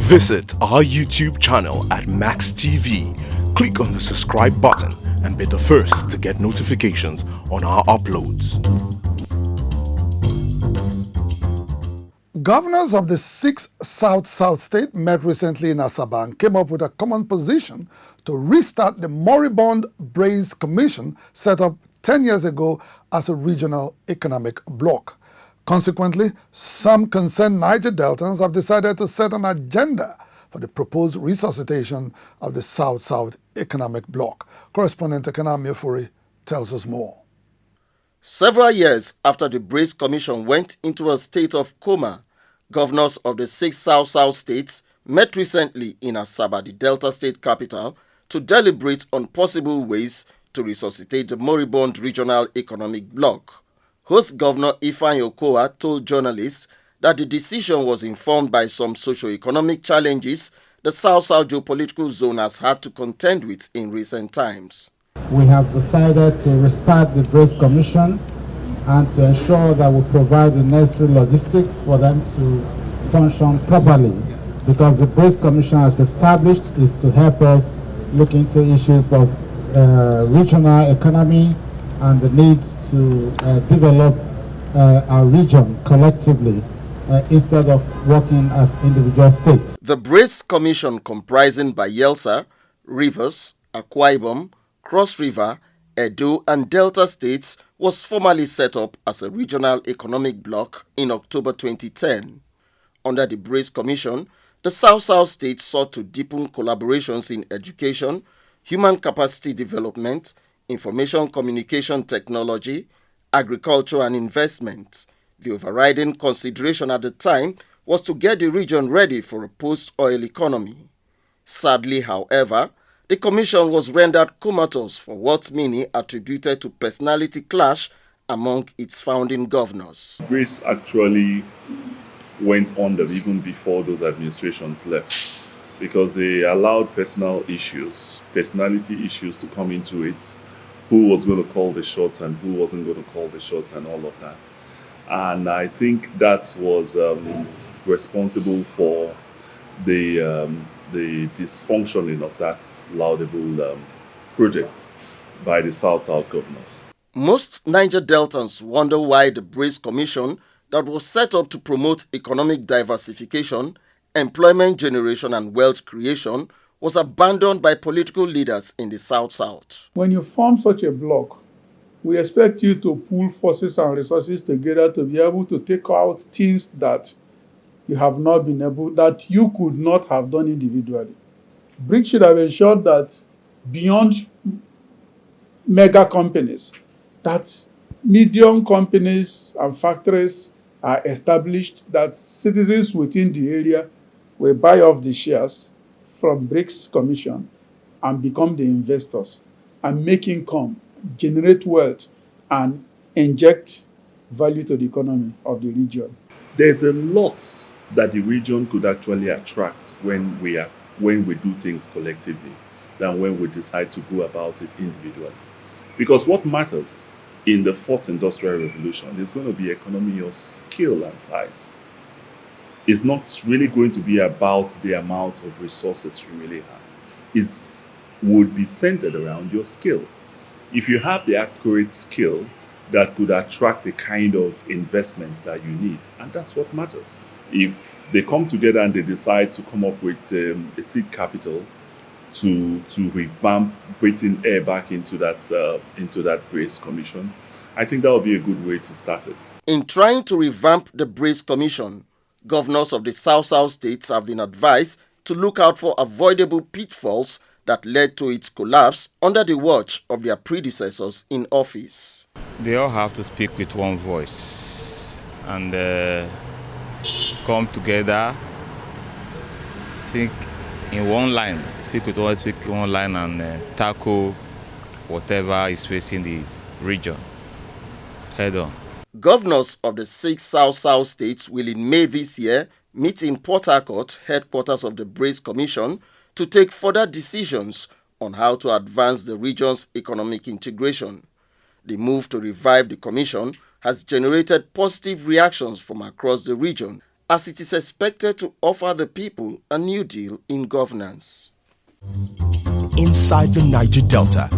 Visit our YouTube channel at Max TV. Click on the subscribe button and be the first to get notifications on our uploads. Governors of the 6 South states met recently in Asaba and came up with a common position to restart the moribund Brace Commission set up 10 years ago as a regional economic bloc. Consequently, some concerned Niger Deltans have decided to set an agenda for the proposed resuscitation of the South economic bloc. Correspondent Ekanami Ofori tells us more. Several years after the Brace Commission went into a state of coma, governors of the 6 South states met recently in Asaba, the Delta state capital, to deliberate on possible ways to resuscitate the moribund regional economic bloc. Host Governor AKUGHA told journalists that the decision was informed by some socio-economic challenges the South geopolitical zone has had to contend with in recent times. We have decided to restart the Brace Commission and to ensure that we provide the necessary logistics for them to function properly, because the Brace Commission, as established, is to help us look into issues of regional economy and the need to develop our region collectively instead of working as individual states. The Brace Commission, comprising Bayelsa, Rivers, Akwa Ibom, Cross River, Edo and Delta states, was formally set up as a regional economic bloc in October 2010. Under the Brace Commission, the South states sought to deepen collaborations in education, human capacity development, information communication technology, agriculture and investment. The overriding consideration at the time was to get the region ready for a post-oil economy. Sadly, however, the commission was rendered comatose for what many attributed to personality clash among its founding governors. Brace actually went under even before those administrations left, because they allowed personality issues to come into it. Who was going to call the shots and who wasn't going to call the shots and all of that. And I think that was responsible for the dysfunctioning of that laudable project by the South governors. Most Niger Deltans wonder why the Brace Commission that was set up to promote economic diversification, employment generation and wealth creation was abandoned by political leaders in the South. When you form such a bloc, we expect you to pool forces and resources together to be able to take out things that you have not been able, that you could not have done individually. BRICS should have ensured that beyond mega companies, that medium companies and factories are established, that citizens within the area will buy off the shares from BRICS Commission and become the investors and make income, generate wealth, and inject value to the economy of the region. There's a lot that the region could actually attract when we do things collectively than when we decide to go about it individually. Because what matters in the 4th Industrial Revolution is going to be economy of scale and size. It's not really going to be about the amount of resources you really have. It would be centered around your skill. If you have the accurate skill, that could attract the kind of investments that you need, and that's what matters. If they come together and they decide to come up with a seed capital to revamp putting air back into that Brace Commission, I think that would be a good way to start it. In trying to revamp the Brace Commission, governors of the South states have been advised to look out for avoidable pitfalls that led to its collapse under the watch of their predecessors in office. They all have to speak with one voice and come together, think in one line, speak in one line and tackle whatever is facing the region head on. Governors of the 6 South states will in May this year meet in Port Harcourt, headquarters of the Brace Commission, to take further decisions on how to advance the region's economic integration. The move to revive the commission has generated positive reactions from across the region, as it is expected to offer the people a new deal in governance. Inside the Niger Delta,